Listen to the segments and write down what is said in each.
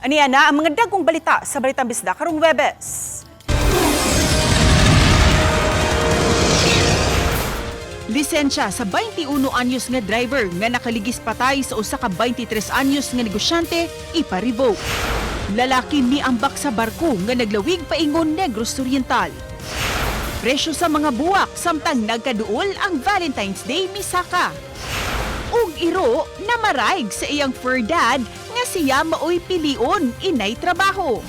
Aniya na ang mga dagkong balita sa Balitang Bisda karong Webes. Lisensya sa 21 anyos nga driver nga nakaligis patay sa usa ka 23 anyos nga negosyante ipa-revoke. Lalaki miambak sa barko nga naglawig paingon Negros Oriental. Presyo sa mga buwak samtang nagkaduol ang Valentine's Day misaka. Ug iro na maraig sa iyang fur dad nga siya maoy pilion inay trabaho.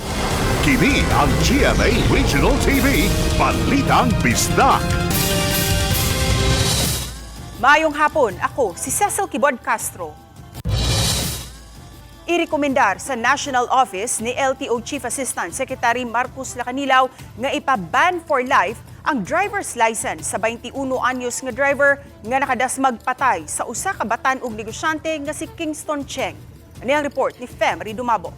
Kini ang GMA Regional TV Balitang Bisdak. Maayong hapon, ako si Cecil Kibod Castro. Irekomendar sa National Office ni LTO Chief Assistant Secretary Marcos Lacanilaw nga ipa-ban for life ang driver's license sa 21 anyos nga driver nga nakadasmag patay sa usa ka batan ug negosyante nga si Kingston Cheng. Ani ang report ni Fem Ridumabo.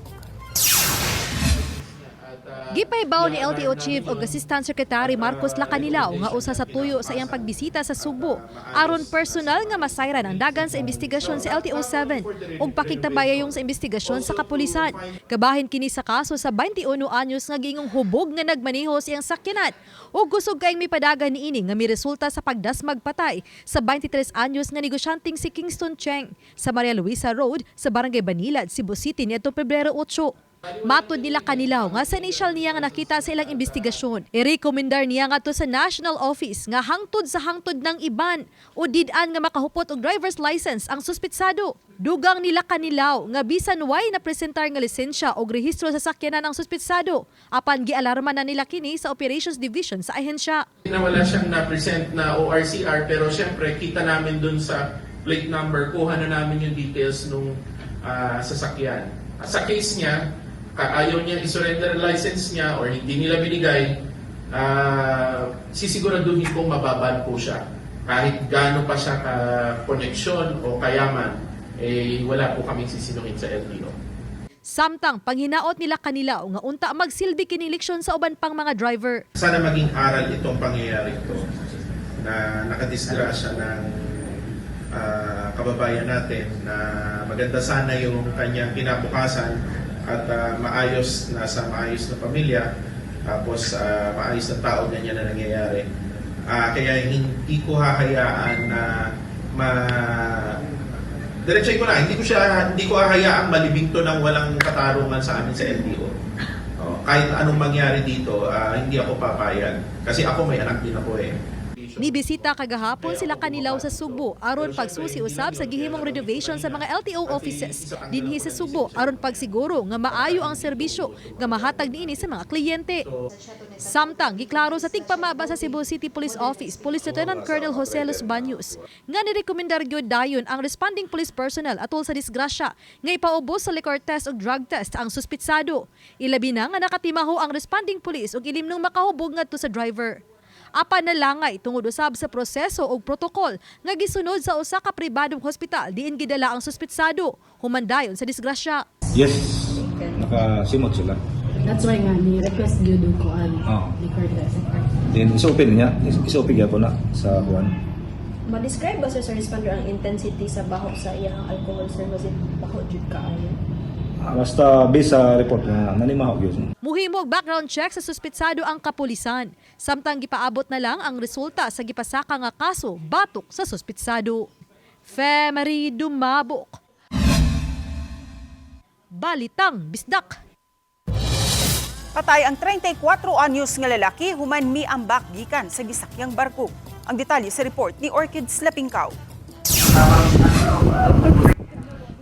Gipaybaw ni LTO Chief ug Assistant Secretary Marcos Lacanilaw nga usa sa tuyo sa iyang pagbisita sa Subo aron personal nga masayran ang dagan sa investigasyon sa LTO 7 ug pakigtabayayong sa investigasyon sa kapulisan. Kabahin kini sa kaso sa 21 anyos nga gingong hubog nga nagmaneho sa iyang sakyanan ug kusog kayong mipadagan niini nga miresulta sa pagdasmag patay sa 23 anyos nga negosyanteng si Kingston Cheng sa Maria Luisa Road sa Barangay Banilad, Cebu City niadtong Pebrero 8. Matod nila Kanilaw nga sa initial niya nga nakita sa ilang investigasyon, i-recommendar niya nga to sa National Office nga hangtod sa hangtod ng iban o did-an nga makahupot og driver's license ang suspitsado. Dugang nila Kanilaw nga bisan way na presentar nga lisensya o rehistro sa sakyanan ang suspitsado apan gialarma na nila kini sa Operations Division sa ahensya. Wala siyang na-present na ORCR pero syempre kita namin dun sa plate number, kuha na namin yung details nung sasakyan. Sa case niya, ayaw niya i-surrender license niya or hindi nila binigay, sisiguraduhin kong mababan po siya. Kahit gaano pa siya ka-koneksyon o kayaman, wala po kaming sisinuhin sa LTO. Samtang panghinaot nila Kanilaw nga unta magsilbi kini leksyon sa uban pang mga driver. Sana maging aral itong pangyayari ito na nakadisgrasya ng kababayan natin na maganda sana yung kanyang kinabukasan at maayos na pamilya, tapos maayos na tao ganyan na nangyayari. Kaya hindi ko hahayaan na diretsay ko na, hindi ko hahayaang malibing to ng walang katarungan sa amin sa LTO. Kahit anong mangyari dito, hindi ako papayag. Kasi ako may anak din ako eh. Nibisita kagahapon sila Kanilaw sa Subo aron pagsusi-usab sa gihimong renovation sa mga LTO offices dinhi sa Subo aron pagsiguro nga maayo ang serbisyo nga mahatag niini sa mga kliyente. Samtang giklaro sa tigpamaba sa Cebu City Police Office Police Lieutenant Colonel Jose Los Baños nga nirekomendar gyud dayon ang responding police personnel atol sa disgrasya nga ipaubos sa liquor test ug drug test ang suspitsado. Ilabi na nga nakatimaho ang responding police ug ilimnong makahubog ngadto sa driver. Apan nalangay tungod usab sa proseso o protokol nga gisunod sa usa ka pribadong hospital diin gidala ang suspitsado humandayon sa disgrasya. Yes, nakasimot sila. That's why nga ni-request gyud ko ni Cortez. Then isa-open niya, isa-open ko na sa kuan. Ma-describe ba sa responder ang intensity sa baho sa iyang alcohol sir? Was it baho jud kaayo? Basta based sa report na nanimahaw yun. Muhimog background check sa suspitsado ang kapulisan. Samtang gipaabot na lang ang resulta sa gipasaka nga kaso batok sa suspitsado. Fem Ridumabo. Balitang Bisdak. Patay ang 34 anyos nga lalaki human miambak gikan sa gisakyang barko. Ang detalye sa report ni Orchid Slapingkaw.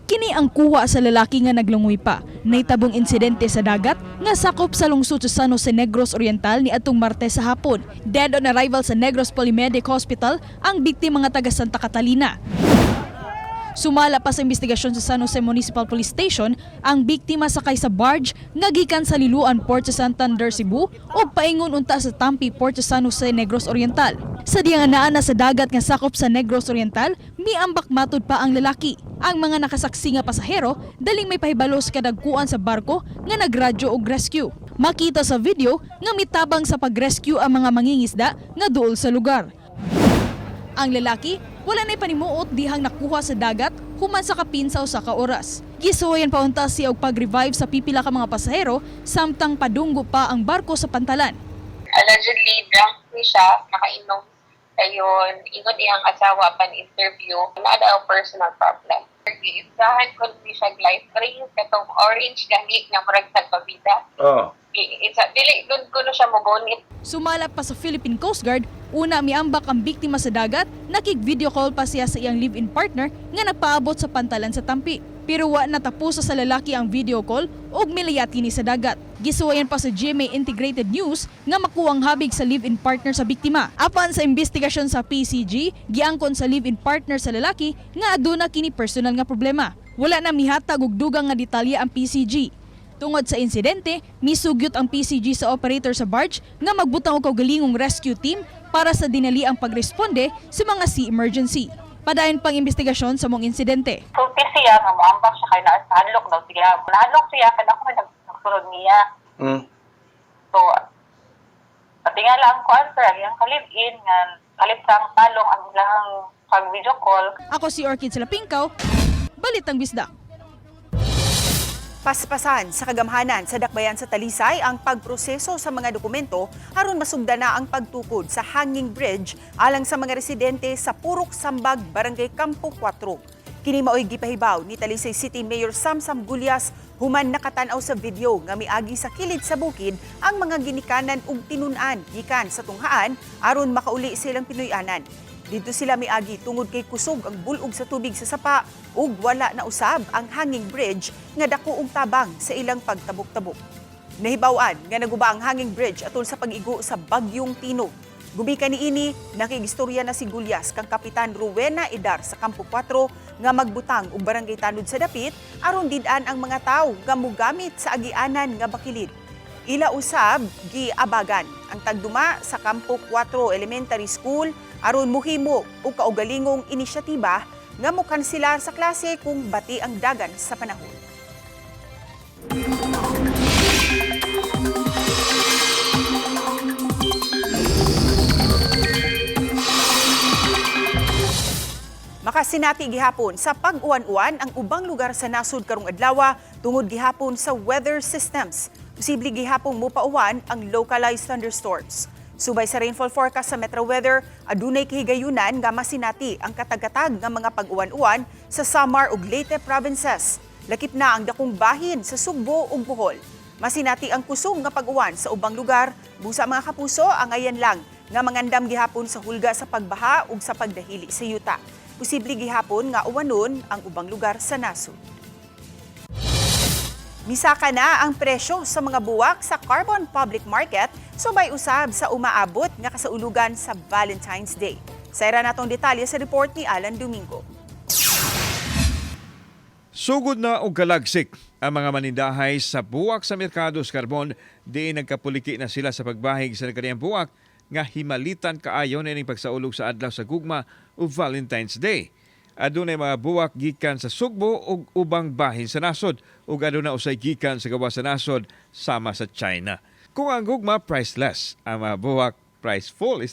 Kini ang kuha sa lalaki nga naglungoy pa. Naitabong insidente sa dagat nga sakop sa lungsod sa San Jose Negros Oriental ni atong Martes sa hapon. Dead on arrival sa Negros Polymedic Hospital ang biktima nga taga Santa Catalina. Sumala pa sa investigasyon sa San Jose Municipal Police Station ang biktima sakay sa barge nga gikan sa Liloan Port sa Santander, Cebu ug paingon unta sa Tampi Port sa San Jose Negros Oriental. Sa diyang anaa sa dagat nga sakop sa Negros Oriental, miambak matod pa ang lalaki. Ang mga nakasaksi nga pasahero daling may pahibalo sa kadagkuan sa barko nga nagradyo og rescue. Makita sa video nga mitabang sa pag-rescue ang mga mangingisda nga duol sa lugar. Ang lalaki wala na'y panimuot dihang nakuha sa dagat human sa kapin sa usa ka oras. Gisuwayan pa unta siya og pag-revive sa pipila ka mga pasahero samtang padunggo pa ang barko sa pantalan. Allegedly drunk ni siya, nakainom. Ayun, ingon iyang asawa pan interview, na daw personal problem. Isahan ko ni siya life ring, katong orange gani nga murag tagpabida. Dili doon ko na siya mabonit. Sumala pa sa Philippine Coast Guard, una miambak ang biktima sa dagat, nakig-video call pa siya sa iyang live-in partner nga nagpaabot sa pantalan sa Tampi. Pero wa natapos sa lalaki ang video call ug milayati ni sa dagat. Gisuwayan pa sa GMA Integrated News nga makuwang habig sa live-in partner sa biktima. Apan sa investigasyon sa PCG, giangkon sa live-in partner sa lalaki nga aduna kini personal nga problema. Wala na mihatag og dugang nga detalye ang PCG. Tungod sa insidente, misugyot ang PCG sa operator sa barge nga magbutang og kaugalingong rescue team para sa dinali ang pagresponde sa mga sea emergency. Padayon pang investigasyon sa mong insidente. Sulti siya, nga moambak siya kay nahanlok daw siya. Nahanlok siya, kaya ako nagsunod niya. So, patingala ang answer, ang kalib-in, nga kalib sang talong ang ilang pag-video call. Ako si Orchid Salapingkaw, Balitang Bisdak. Paspasan sa kagamhanan sa dakbayan sa Talisay ang pagproseso sa mga dokumento aron masugda na ang pagtukod sa hanging bridge alang sa mga residente sa Purok Sambag, Barangay Campo 4. Kini mao'y gipahibaw ni Talisay City Mayor Samsam Gulyas human nakatan-aw sa video nga miagi sa kilid sa bukid ang mga ginikanan ug tinun-an gikan sa tunghaan aron makauli silang Pinoyanan. Dito sila miagi tungod kay kusog ang bulog sa tubig sa sapa ug wala na usab ang hanging bridge nga dako og tabang sa ilang pagtabok-tabok. Nahibaw-an nga naguba ang hanging bridge atol sa pag-igo sa Bagyong Tino. Gubikan niini nakigistorya na si Gulyas kang Kapitan Rowena Idar sa Campo 4 nga magbutang og barangay tanod sa dapit aron did-an ang mga tawo nga mogamit sa agianan nga bakilid. Ila usab giabagan ang tagduma sa Campo 4 Elementary School aron muhimo og kaugalingong inisyatiba nga mokanselar sa klase kung bati ang dagan sa panahon. Makasinati gihapon sa pag-uwan-uwan ang ubang lugar sa nasud karong adlaw tungod gihapon sa weather systems. Posible gihapong mopauwan ang localized thunderstorms. Subay sa rainfall forecast sa Metro Weather, adunay kahigayunan nga masinati ang katag-katag nga mga pag-uwan-uwan sa Samar ug Leyte provinces. Lakip na ang dakong bahin sa Sugbo ug Bohol. Masinati ang kusog nga pag-uwan sa ubang lugar. Busa mga kapuso, ang ayan lang nga mangandam gihapon sa hulga sa pagbaha ug sa pagdahili sa yuta. Posible gihapon nga uwanon ang ubang lugar sa nasud. Misaka na ang presyo sa mga buwak sa Carbon Public Market subay usab sa umaabot nga kasaulugan sa Valentine's Day. Sayra natong detalye sa report ni Alan Domingo. Sugod na og kalagsik ang mga manindahay sa buwak sa merkado sa karbon di nagkapuliki na sila sa pagbahig sa kaniyang buwak nga himalitan kaayo na ning pagsaulog sa adlaw sa gugma o Valentine's Day. Adunay mga buwak gikan sa Sugbo ug ubang bahin sa nasod ug aduna usay gikan sa gawas sa nasod sama sa China. Kung ang gugma priceless, ang mga buwak price full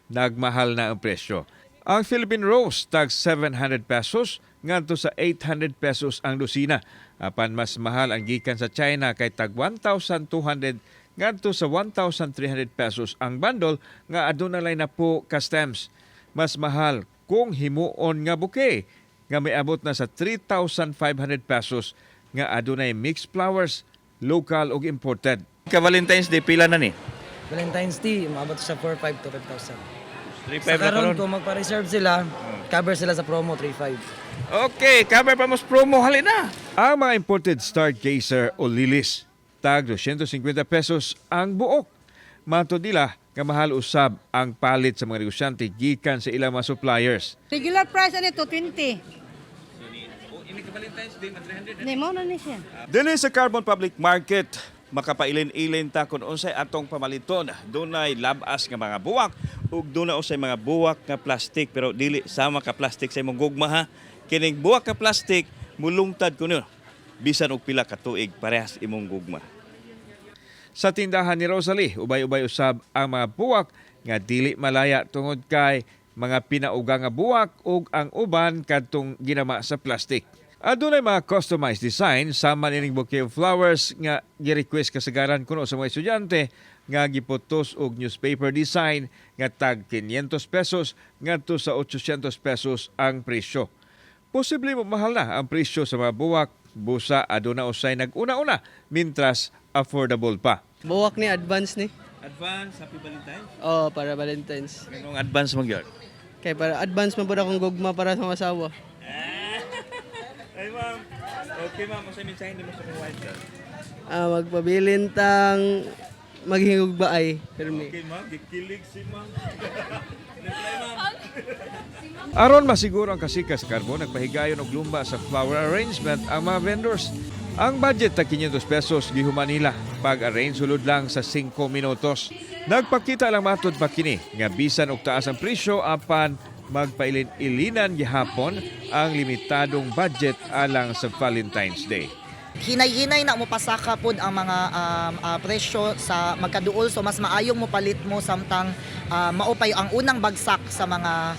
nagmahal na ang presyo. Ang Philippine Rose tag 700 pesos ngadto sa 800 pesos ang dosina. Apan mas mahal ang gikan sa China kay tag 1,200 ngadto sa 1,300 pesos ang bundle nga aduna lay na po customs. Mas mahal kung himuon nga bouquet nga may abot na sa 3,500 pesos nga adunay mixed flowers, local ug imported. Ka-Valentine's Day pila na ni? Valentine's Day, umabot sa 4,500 to 5,000. 3,500 Sa karon kung magpa-reserve sila, cover sila sa promo 3,500. Okay, cover pa mas promo, halina. Ang mga imported stargazer o lilies, tag 250 pesos ang buok. Matod nila nga mahal usab ang palit sa mga negosyante gikan sa ilang mga suppliers. Regular price nito 20. Ini ka Valentine's Day 300. Ni mo na ni siya. Dinhi sa Carbon Public Market, makapailin-ilin ta kung unsay atong pamaliton. Dunay labas nga mga buwak ug dunay usay mga buwak nga plastic pero dili sama ka plastic sa imong gugma ha. Kining buwak ka plastic mulungtad kuno bisan og pila ka tuig parehas imong gugma. Sa tindahan ni Rosalie, ubay-ubay usab ang mga buwak nga dili malaya tungod kay mga pinauga nga buwak ug ang uban kadtong ginama sa plastic. Adunay mga customized design sama nining bouquet of flowers nga gi-request kasagaran kuno sa mga estudyante nga giputos og newspaper design nga tag 500 pesos ngadto sa 800 pesos ang presyo. Posible mo mahal na ang presyo sa mga buwak, busa aduna usay nag-una-una mintras affordable pa. Buwak ni advance ni. Advance, happy Valentine's. Oh, para Valentine's. Ganong advance magyod. Kaya para advance man po akong gugma para sa asawa. Ay ma'am, okay ma'am, masay mensahe mo sa mga wife. Magpabilin tang maghingog ba ay permi. Okay ma'am, gikilig si ma'am. Aron masiguro ang kasikas Carbon, nagpahigayon og lumba sa flower arrangement ang mga vendors. Ang budget ta 500 pesos gihuman nila pag-arrange sulod lang sa 5 minutos. Nagpakita lang matud pa kini nga bisan og taas ang presyo apan magpailin-ilinan gihapon ang limitadong budget alang sa Valentine's Day. Hinay-hinay na mo pasaka pod ang mga presyo sa magkaduol, so mas maayong mo palit mo samtang maupay ang unang bagsak sa mga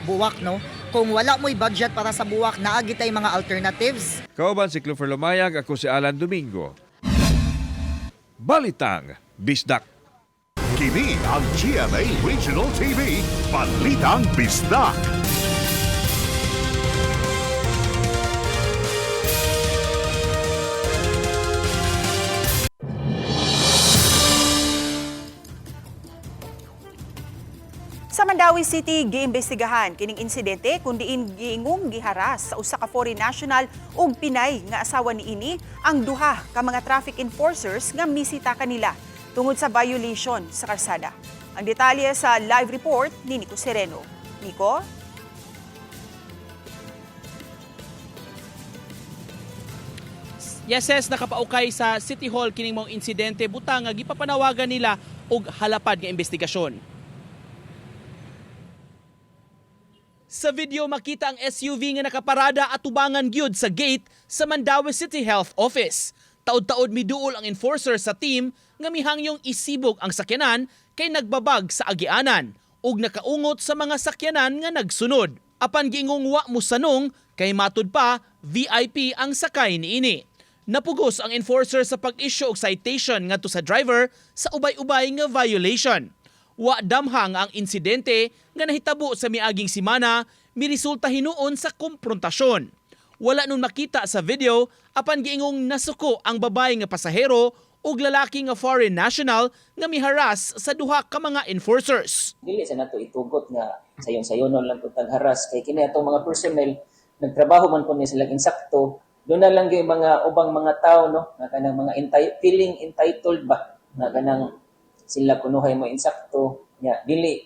buwak, no? Kung wala mo'y budget para sa buwak, naagitay mga alternatives. Kauban si Clover Lumayag, ako si Alan Domingo. Balitang Bisdak. Kini ang GMA Regional TV, Balitang Bisdak. Sa Mandawi City, giimbestigahan kining insidente kun diin giingong giharas sa usa ka foreign national ug Pinay nga asawa niini ang duha ka mga traffic enforcers nga misita kanila tungod sa violation sa karsada. Ang detalye sa live report ni Nico Sereno. Nico? Yes, nakapaukay sa City Hall kining mong insidente butang nga gipapanawagan nila og halapad nga investigasyon. Sa video makita ang SUV nga nakaparada at tubangan gyud sa gate sa Mandawi City Health Office. Taod-taod miduol ang enforcer sa team nga mihangyong isibog ang sakyanan kay nagbabag sa agianan ug nakaungot sa mga sakyanan nga nagsunod. Apan giingong wa musanong kay matud pa VIP ang sakay niini. Napugos ang enforcer sa pag-issue og citation ngadto sa driver sa ubay-ubay nga violation. Wa damhang ang insidente nga nahitabo sa miaging semana miresulta hinuon sa komprontasyon. Wala nun makita sa video apan giingong nasuko ang babae nga pasahero ug lalaki nga foreign national nga miharas sa duha ka mga enforcers. Dili sa nato itugot nga sayon-sayonon lang pud tagharas kay kini atong mga personnel nagtrabaho man pud ni sila insakto. Doon na lang yung mga ubang mga tao, no, na kanang mga feeling entitled ba na kanang sila kunuhay mo insakto nya dili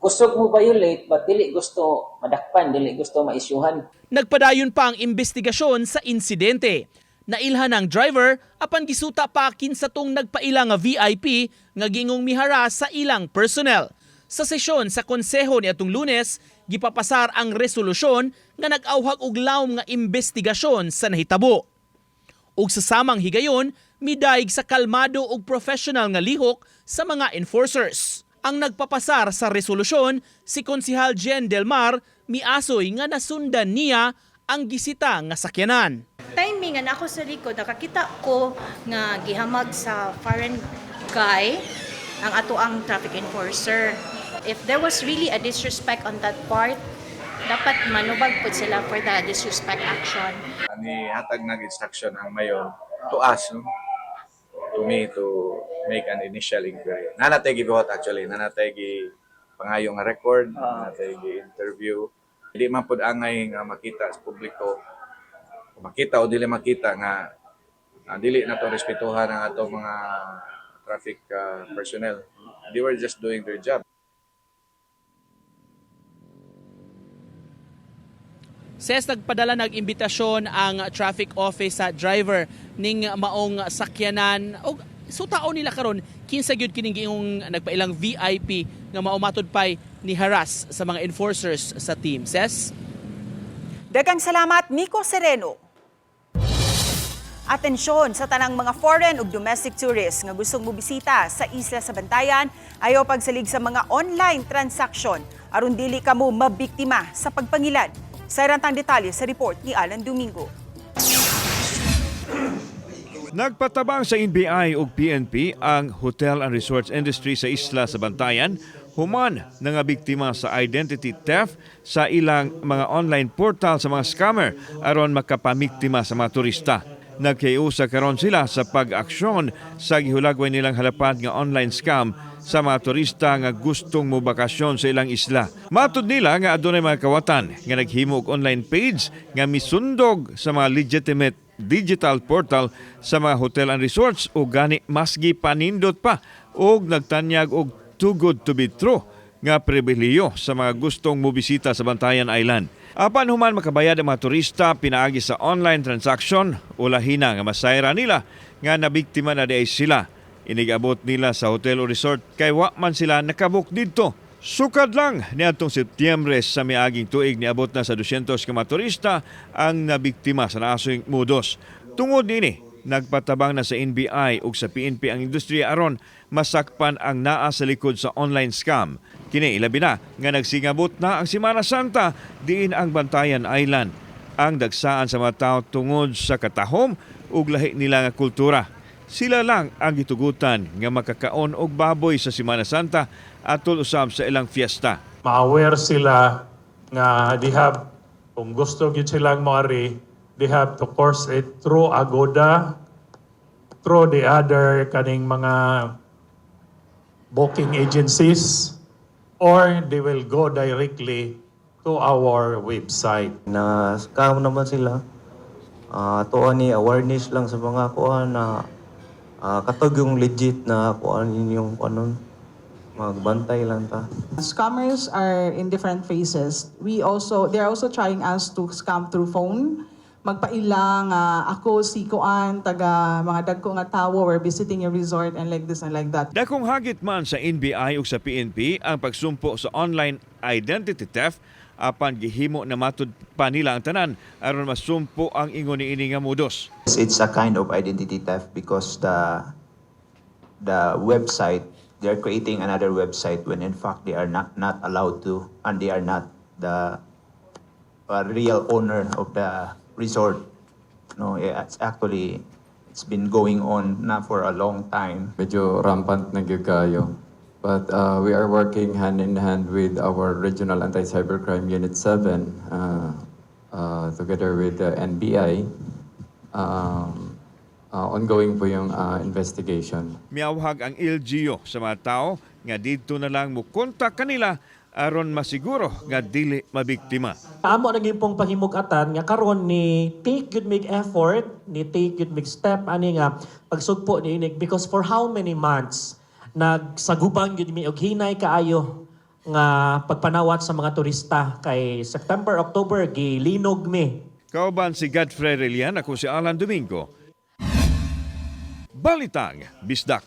gusto mo violate but dili gusto madakpan, dili gusto maisyuhan. Nagpadayon pa ang investigasyon sa insidente. Nailhan ang driver apan gisuta pa kinsatong nagpaila nga VIP nga gingong miharas sa ilang personnel. Sa sesyon sa konseho niadtong Lunes, gipapasar ang resolusyon nga nag-awhag og lawom nga investigasyon sa nahitabo. Ug sa samang higayon, midaig sa kalmado ug professional nga lihok sa mga enforcers. Ang nagpapasar sa resolusyon, si Konsehal Jen Delmar, miasoy nga nasundan niya ang gisita nga sakyanan. Timing nga ako sa likod, nakakita ko nga gihamag sa foreign guy ang ato ang traffic enforcer. If there was really a disrespect on that part, dapat manubag po sila for the disrespect action. Ani hatag nag-instruction ang mayor to us, no? To me to make an initial inquiry. Nanatay gibuhat actually, nanatay gi pangayong record, nanatay gi interview. Hindi man pud angay nga makita sa publiko. Makita o dili makita nga dili na to respetuhan ang ato mga traffic personnel. They were just doing their job. Ses nagpadala nag-imbitasyon ang traffic office sa driver ning maong sakyanan og sutaon nila karon kinsa gyud kining giingong nagpailang VIP nga maumatod pay ni haras sa mga enforcers sa team. Ses? Daghang salamat Nico Sereno. Atensyon sa tanang mga foreign ug domestic tourists nga gustong mobisita sa Isla sa Bantayan ayaw pagsalig sa mga online transaction aron dili kamo mabiktima sa pagpangilad. Sa rantang detalye sa report ni Alan Domingo. Nagpatabang sa NBI ug PNP ang hotel and resorts industry sa Isla sa Bantayan human nga biktima sa identity theft sa ilang mga online portal sa mga scammer aron makapamiktima sa mga turista. Nagkayusa karon sila sa pag-aksyon sa gihulagway nilang halapan nga online scam sa mga turista nga gustong mobakasyon sa ilang isla. Matud nila nga adunay mga kawatan nga naghimo og online page nga misundog sa mga legitimate digital portal sa mga hotel and resorts o gani masgi panindot pa og nagtanyag og too good to be true nga pribilehiyo sa mga gustong mobisita sa Bantayan Island. Apan human makabayad ang mga turista pinaagi sa online transaction, ulahina nga masayra nila nga nabiktima na diay sila. Inigabot nila sa hotel o resort kay wa man sila nakabuk didto. Sukad lang niadtong Setyembre sa miaging tuig niabot na sa 200 ka mga turista ang nabiktima sa naasong mudos. Tungod nini, nagpatabang na sa NBI ug sa PNP ang industriya aron masakpan ang naa sa likod sa online scam. Kini ilabi na nga nagsingabot na ang Semana Santa diin ang Bantayan Island. Ang dagsaan sa mga tao tungod sa katahom ug lahi nila nga kultura. Sila lang ang gitugutan nga makakaon og baboy sa Semana Santa atol usab sa ilang fiesta. Ma-aware sila nga kung gusto gyud silang moari, they have to course it through Agoda, through the other kaning mga booking agencies, or they will go directly to our website. Na scam naman sila. Tuwa ni awareness lang sa mga kuan na katog yung legit na kuan yung kanon. Magbantay lang ta. Scammers are in different phases. They're also trying us to scam through phone. Magpailang ako si kuan taga mga dagko nga tawo or visiting your resort and like this and like that. Dakong hagit man sa NBI ug sa PNP ang pagsumpo sa online identity theft apan gihimo na matud pa nila ang tanan aron masumpo ang ingon niini nga modus. It's a kind of identity theft because the website, they're creating another website when in fact they are not allowed to, and they are not the real owner of the resort. No, it's been going on na for a long time. Medyo rampant na gyud kayo. But we are working hand in hand with our Regional Anti-Cybercrime Unit 7 together with the NBI. Ongoing po yung investigation. Miawhag ang LGU sa mga tao nga dito na lang mo kontak kanila aron masiguro nga dili mabiktima. Amo na gyud pong pahimug-atan nga karon ni take good make effort, ni take good make step ani nga pagsugpo niinig because for how many months nagsagubang gyud mi og hinay kaayo nga pagpanawat sa mga turista kay September, October gilinog mi. Kauban si Godfrey Relian, ako si Alan Domingo. Balitang Bisdak.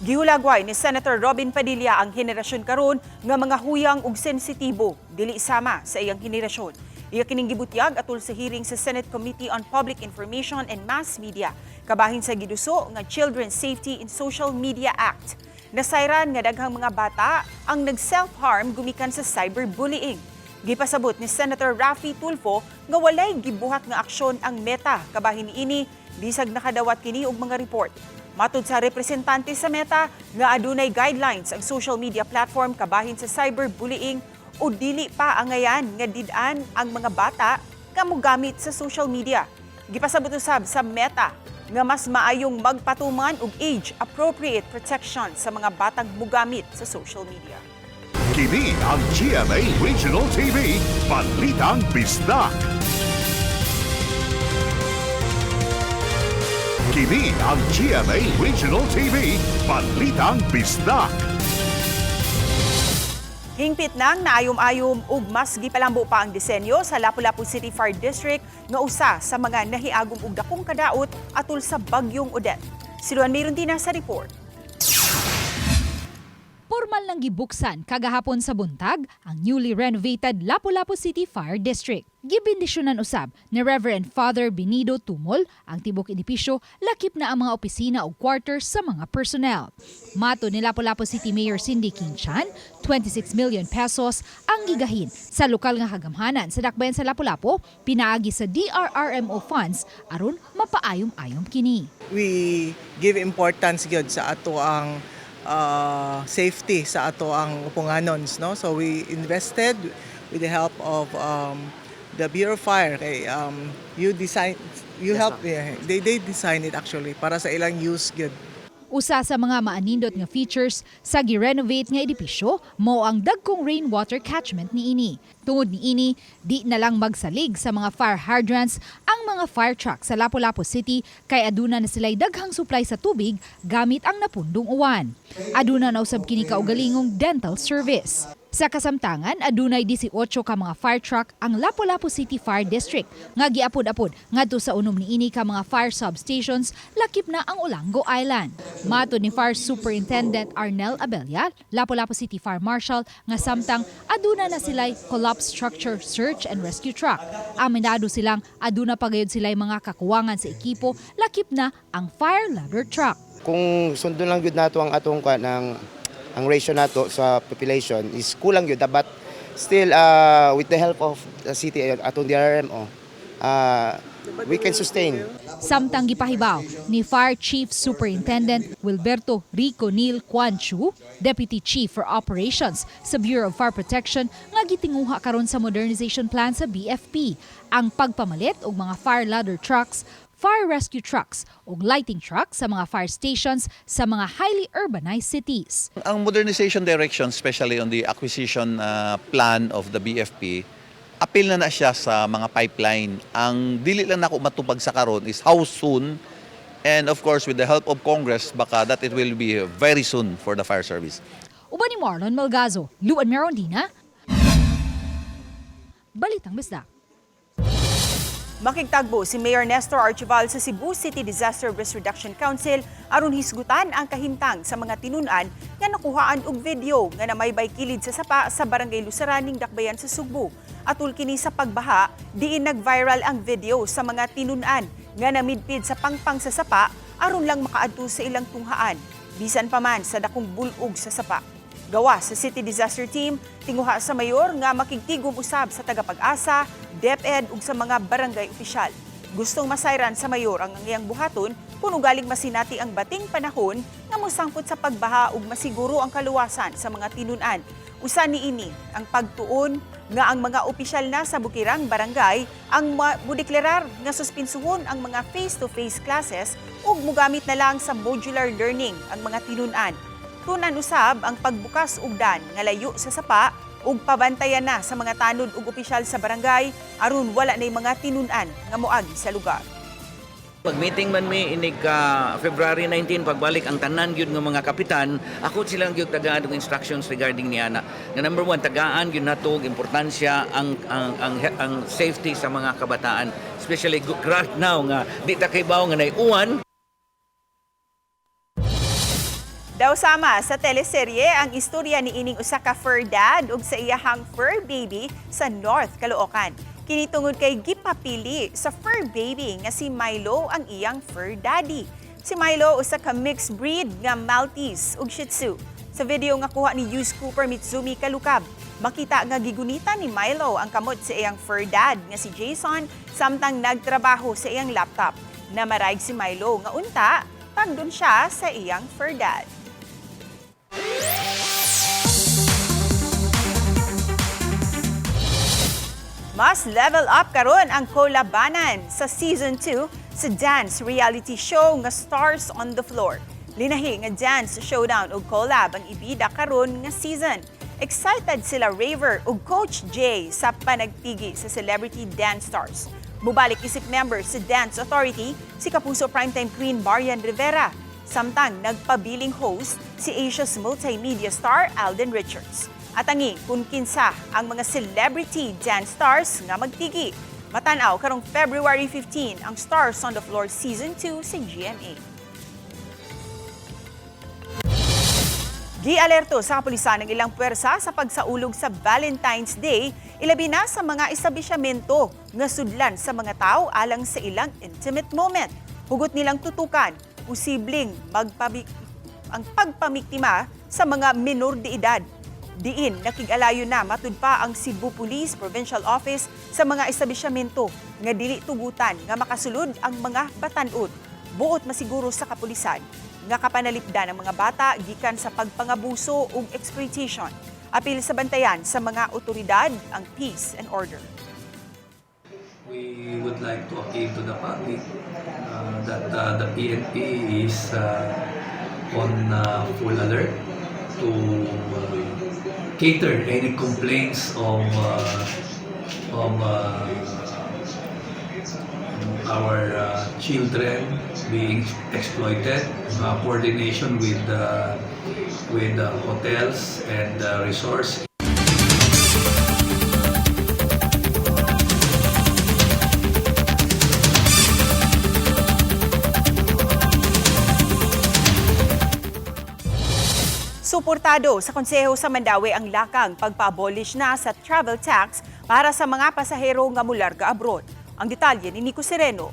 Gihulagway ni Senator Robin Padilla ang henerasyon karon nga mga huyang ug sensitibo dili sama sa iyang henerasyon. Iya kining gibutyag atol sa hearing sa Senate Committee on Public Information and Mass Media kabahin sa giduso nga Children's Safety in Social Media Act. Nasayran nga daghang mga bata ang nag-self-harm gumikan sa cyberbullying. Gipasabot ni Senator Raffy Tulfo nga walay gibuhat nga aksyon ang Meta kabahin niini bisag nakadawat kini og mga report. Matud sa representante sa Meta nga adunay guidelines ang social media platform kabahin sa cyberbullying o dili pa angayan nga did-an ang mga bata nga mogamit sa social media. Gipasabot usab sa Meta nga mas maayong magpatuman og age-appropriate protection sa mga batang mogamit sa social media. Kini ang GMA Regional TV, Balitang Bisdak. Kini ang GMA Regional TV, Balitang Bisdak. Hingpit nang naayom-ayom ug mas gipalambo pa ang disenyo sa Lapu-Lapu City Fire District nga usa sa mga nahiagom og dakong kadaot atol sa bagyong Odette. Si Luan Mayrontina sa report. Formal nang gibuksan kagahapon sa buntag ang newly renovated Lapu-Lapu City Fire District. Gibindisyonan usab ni Reverend Father Benido Tumol ang tibok edipisyo, lakip na ang mga opisina o quarters sa mga personnel. Mato ni Lapu-Lapu City Mayor Cindy King-Chan, 26 million pesos ang gigahin sa lokal nga kagamhanan sa dakbayan sa Lapu-Lapu, pinaagi sa DRRMO funds aron mapaayom-ayom kini. We give importance gyud sa ato ang safety sa ato ang upunganons, no? So we invested with the help of the Bureau of Fire. They design it actually para sa ilang use gyud. Usa sa mga maanindot nga features sa gi-renovate nga edipisyo mao ang dagkong rainwater catchment niini. Tungod niini, di na lang magsalig sa mga fire hydrants ang mga fire truck sa Lapu-Lapu City kay aduna na sila'y daghang supply sa tubig gamit ang napundong uwan. Aduna na usab kini kaugalingong dental service. Sa kasamtangan, adunay 18 ka mga fire truck ang Lapu-Lapu City Fire District nga giapod-apod ngadto sa unom niini ka mga fire substations lakip na ang Olango Island. Mato ni Fire Superintendent Arnel Abella, Lapu-Lapu City Fire Marshal nga samtang aduna na sila'y collapsed structure search and rescue truck. Aminado silang aduna pagayod sila'y mga kakuwangan sa ekipo lakip na ang fire ladder truck. Kung sundo lang gyud nato ang atong ang ratio nato sa population is kulang yun, but still with the help of the city atong DRRMO we can sustain. Samtang gipahibaw ni Fire Chief Superintendent Wilberto Rico Neil Quanchu, Deputy Chief for Operations sa Bureau of Fire Protection nga gitinguha karon sa modernization plan sa BFP ang pagpamalit og mga fire ladder trucks, fire rescue trucks o lighting trucks sa mga fire stations sa mga highly urbanized cities. Ang modernization direction, especially on the acquisition plan of the BFP, appeal na siya sa mga pipeline. Ang dili lang nako matupag sa karon is how soon, and of course with the help of Congress, baka that it will be very soon for the fire service. Uban ni Marlon Malgazo, Luan Merondina, Balitang Bisdak. Makigtagbo si Mayor Nestor Archival sa Cebu City Disaster Risk Reduction Council aron hisgutan ang kahimtang sa mga tinunan nga nakuhaan og video nga namaybay kilid sa sapa sa Barangay Lusaraning, Dakbayan sa Sugbo. Atul kini sa pagbaha, diin nag-viral ang video sa mga tinunan nga namidpid sa pangpang sa sapa aron lang makaadto sa ilang tunghaan. Bisan pa man sa dakong bulog sa sapa. Gawa sa City Disaster Team, tinguha sa mayor nga makigtigom usab sa tagapag-asa, DepEd ug sa mga barangay opisyal. Gustong masayran sa mayor ang iyang buhaton kung ugaling masinati ang bating panahon nga mosangpot sa pagbaha ug masiguro ang kaluwasan sa mga tinunan. Usa niini ang pagtuon nga ang mga opisyal na sa bukirang barangay ang modeklarar nga suspinsuhon ang mga face-to-face classes ug mogamit na lang sa modular learning ang mga tinunan. Tunan usab ang pagbukas ug dan nga layo sa sapa ug pabantayan na sa mga tanod ug opisyal sa barangay aron wala nay mga tinunan nga moagi sa lugar. Pag-meeting man mi inig February 19 pagbalik ang tanan gyud nga mga kapitan, ako silang gyud tagaan og instructions regarding niana. Nga number 1, tagaan gyud nato og importansya ang safety sa mga kabataan, especially right now nga di ta kay bawo nga nay uwan. Daw sama sa teleserye ang istorya ni ining usa ka fur dad ug sa iyahang fur baby sa North Caloocan. Kini tungod kay gipapili sa fur baby nga si Milo ang iyang fur daddy. Si Milo usa ka mixed breed nga Maltese ug Shih Tzu. Sa video nga kuha ni Yus Cooper Mitsumi Kalukab, makita nga gigunita ni Milo ang kamot sa iyang fur dad nga si Jason samtang nagtrabaho sa iyang laptop. Namarayg si Milo nga unta, tagdon siya sa iyang fur dad. Mas level up karon ang kolabanan sa Season 2 sa dance reality show nga Stars on the Floor. Linahi nga dance showdown ug collab ang ibida karon nga season. Excited sila Raver ug Coach Jay sa panagtigi sa Celebrity Dance Stars. Mubalik isip member sa Dance Authority si Kapuso Primetime Queen Marian Rivera. Samtang nagpabiling host si Asia's multimedia star Alden Richards. At angi kung kinsa ang mga celebrity dance stars nga magtigi. Matanaw karong February 15 ang Stars on the Floor Season 2 sa GMA. Gi-alerto sa kapulisan ng ilang puwersa sa pagsaulog sa Valentine's Day, ilabi na sa mga establisyamento nga sudlan sa mga tao alang sa ilang intimate moment. Hugot nilang tutukan, posibleng ang pagpamiktima sa mga minor de edad. Diin, nakig-alayo na matud pa ang Cebu Police Provincial Office sa mga establisyamento nga dili tugutan nga makasulod ang mga batan-od. Buot masiguro sa kapulisan nga kapanalipdan ng mga bata gikan sa pagpangabuso ug exploitation. Apil sa bantayan sa mga otoridad ang peace and order. We would like to appeal to the public that the PNP is on full alert to cater any complaints of our children being exploited, coordination with hotels and resorts. Suportado sa Konseho sa Mandawi ang lakang pagpa-abolish na sa travel tax para sa mga pasahero nga mularga abroad. Ang detalye ni Nico Sereno.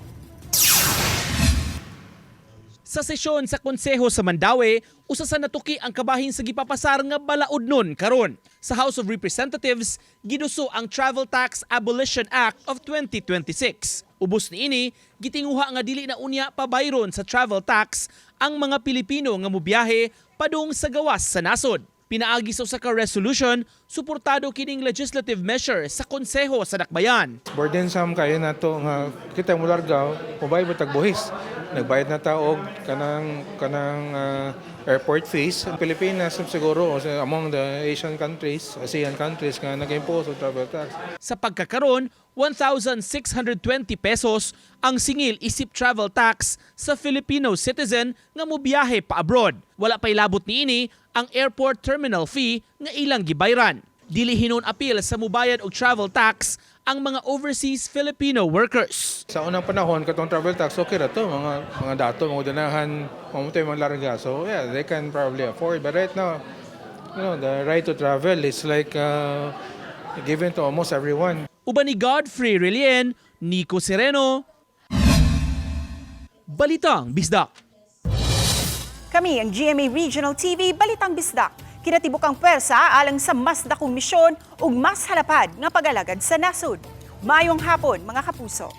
Sa sesyon sa Konseho sa Mandawi, usa sa natuki ang kabahin sa gipapasar nga balaod nun karon. Sa House of Representatives, giduso ang Travel Tax Abolition Act of 2026. Ubos niini, gitinguha nga dili na unya pabayron sa travel tax ang mga Pilipino nga mobiyahe padung sa gawas sa nasod. Pinaagi sa usa ka resolution, suportado kining legislative measure sa Konseho sa Dakbayan. Burdensome kayo na to nga kita mulargaw, mubay butag buhis. Nagbayad na ta og kanang airport fees. Ang Pilipinas siguro among the Asian countries, ASEAN countries nga nag-impose og travel tax. Sa pagkakaron, 1,620 pesos ang singil isip travel tax sa Filipino citizen nga mobiyahe pa abroad. Wala pay labot niini ang airport terminal fee nga ilang gibayran. Dili hinon apil sa mubayad og travel tax ang mga overseas Filipino workers. Sa unang panahon katong travel tax okay ra to mga dato mga danahan mamutoy mga larga. So yeah, they can probably afford, but right now, the right to travel is like given to almost everyone. Uban ni Godfrey Relien, Nico Sereno, Balitang Bisdak. Kami ang GMA Regional TV Balitang Bisdak. Kinatibuk ang pwersa alang sa mas dakong misyon ug mas halapad nga pag-alagad sa nasud. Maayong hapon mga kapuso.